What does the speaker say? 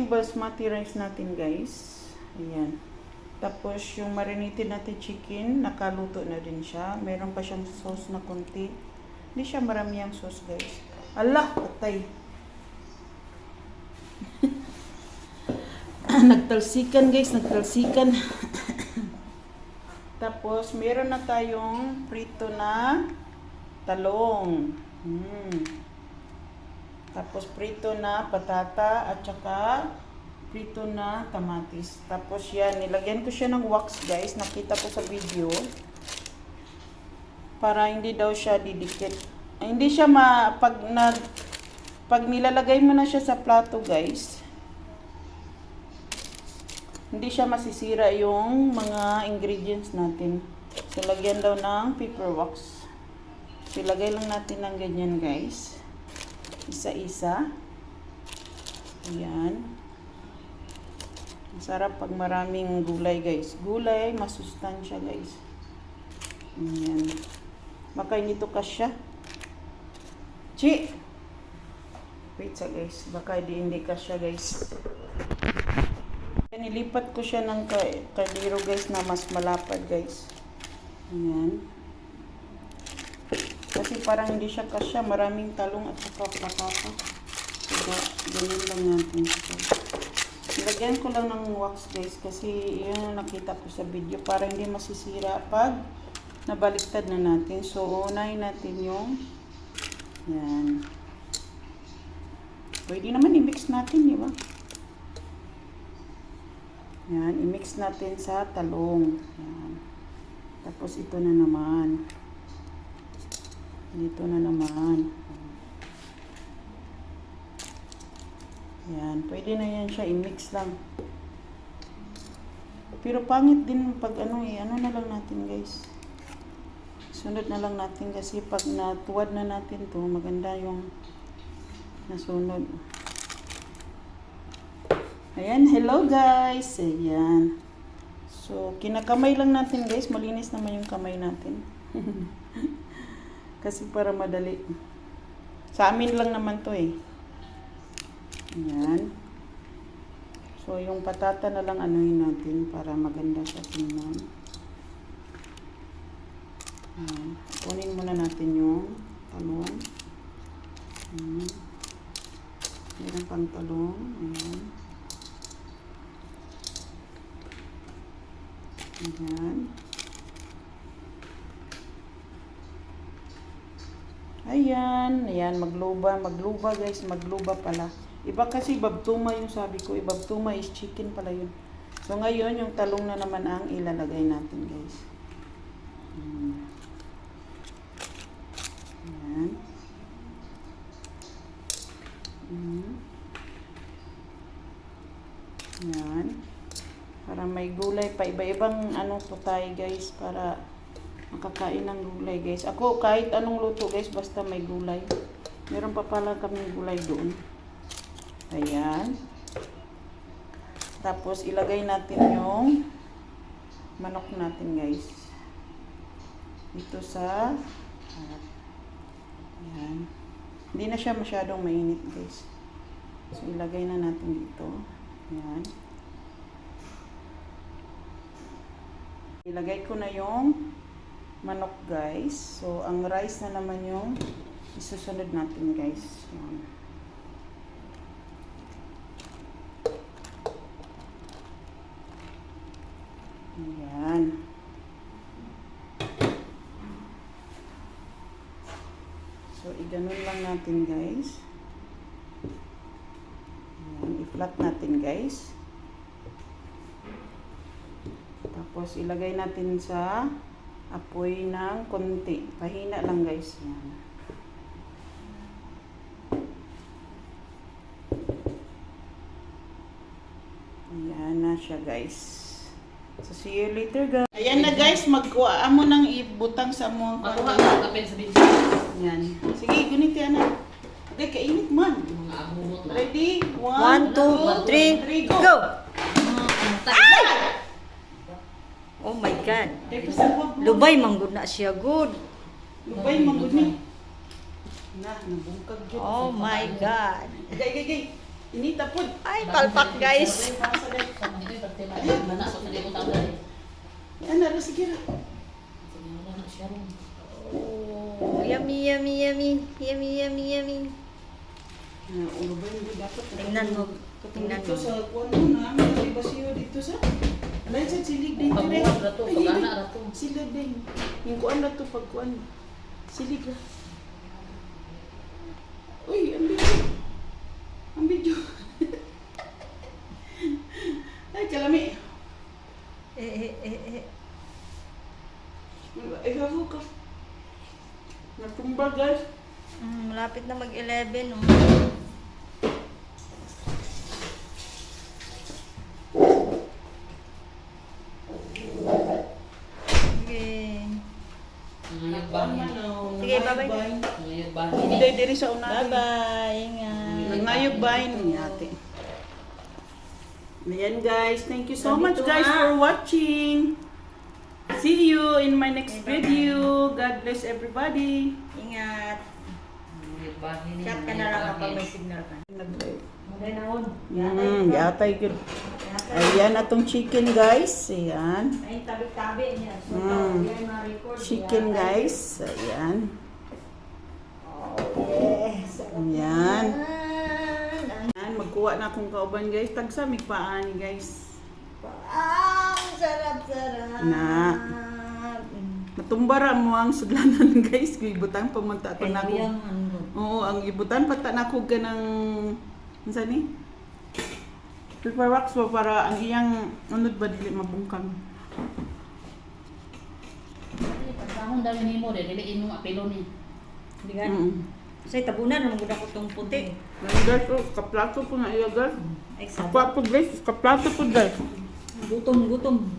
yung basmati rice natin, guys. Ayan. Tapos yung marinated natin chicken, nakaluto na din siya. Meron pa siyang sauce na konti. Hindi siya marami ang sauce, guys. Allah, patay. Nagtalsikan, guys, nagtalsikan. Tapos meron na tayong prito na talong. Tapos prito na patata at saka prito na kamatis. Tapos yan, nilagyan ko siya ng wax, guys. Nakita ko sa video. Para hindi daw siya didikit. Ay, hindi siya pag nilalagay mo na siya sa plato, guys, hindi siya masisira yung mga ingredients natin. So, lagyan daw ng paper wax. So, ilagay lang natin ng ganyan, guys. Isa-isa. Ayan. Masarap pag maraming gulay, guys. Gulay, masustansya, guys. Ayan. Baka nito kasya. Chi! Wait sa, guys. Baka hindi kasya, guys. Nilipat ko siya ng kaldero, guys, na mas malapad, guys. Ayan. Kasi parang hindi siya kasya. Maraming talong at saka patata. So, ganyan lang natin siya. Lagyan ko lang ng wax, guys, kasi yun ang nakita ko sa video para hindi masisira pag nabaliktad na natin. So, unahin natin yung yan. Pwede naman i-mix natin, di ba? Yan, i-mix natin sa talong. Yan. Tapos ito na naman. Dito na naman. Yan, pwede na yan siya, i-mix lang. Pero pangit din pag ano na lang natin, guys. Sunod na lang natin kasi pag natuwad na natin to, maganda yung nasunod. Ayan, hello guys. Ayan. So, kinakamay lang natin, guys. Malinis naman yung kamay natin. Kasi para madali. Sa amin lang naman to eh. Ayan. So, yung patata na lang anuhin natin para maganda siya tingnan. Ayan. Kunin muna natin yung talong. Ayan. Meron pang talong. Ayan. Ayan. Ayan. Ayan. Magluba guys. Magluba pala. Iba kasi babtuma yung sabi ko. Babtuma is chicken pala yun. So ngayon yung talong na naman ang ilalagay natin, guys. Ayan. Ayan. Para may gulay pa. Iba-ibang ano po tayo, guys. Para makakain ng gulay, guys. Ako kahit anong luto, guys. Basta may gulay. Meron pa pala kaming gulay doon. Ayan. Tapos ilagay natin yung manok natin, guys. Dito sa ayan. Hindi na siya masyadong mainit, guys. So ilagay na natin dito. Ayan. Ilagay ko na yung manok, guys. So, ang rice na naman yung isusunod natin, guys. Ayan. So, iganon lang natin, guys. Ayan. I-flat natin, guys. Tapos, ilagay natin sa apoy ng konti. Pahina lang, guys. Yan. Ayan na siya, guys. So, see you later, guys. Ayan na, guys. Magkuha mo nang ibutang sa mga Magkuha ka kapin sa video. Yan. Sige, gunit yan na. Okay, kainit man. Ready? 1, 2, 3, go! Ay! Oh my God. Lubay. Lubay, manggod na siya good. Lubay, manggod ni. Na, nabungkag yun. Oh my God. Gay. Inita po. Ay, palpak guys. Basa dahil. Sama nito yung pagtema. Manasok na di ko tawag dali. Yan na, sige na. Sige, wala na siya ron. Oh, yummy, yummy, yummy. Yummy, yummy, yummy. Ulo ba hindi dapat? Tingnan mo. Tingnan Dito mo. sa kuwan mo na, may basiyo dito sa. Alay sa silig din dire. Pagbuhat na to, Ay, pag-ana ay, na to. Silig din. Yung kuwan na to, pag kuwan. Silig na. Uy, ang video. Ang video. Ay, kalami. Eh. Ikaw ka. Natumba guys. Malapit na mag-11, oh. Sige. Ngayog bahin. Sige, bye-bye. Ngayog bahin. Hindi, diri sa una. Bye-bye. Ingat. Nangayog bahin ni ate. Ayan guys, thank you so Nandito much guys nga. for watching. See you in my next video. God bless everybody. Ingat. Ngayog bahin. Chat ka na lang kapag may signal ka. Magay na hon. Yatay good. Ayan atong chicken guys. Ayan. Ay, tabi-tabi niya. So, Mm. yan ma-record. Chicken guys. Ayan. Yes. Ayan. Ayan, magkuha na akong kauban guys. Tagsamig paani guys. Ang sarap-sarap. Na. Matumbara mo ang sudlanan guys. Ibutang pamunta pa na ako. Oo, ang ibutan pata na ako ganang unsa ni? Paper wax ba para ang iyang unod ba dili mabungkang. Pagkahon dami ni mo, dili mo apelo ni. Hindi nga. Mm. Kasi tabunan, naman ko itong puti. Yan guys, oh, kaplato po na iya guys. Ay, sarap. Kaplato guys, kaplato po guys. Gutom.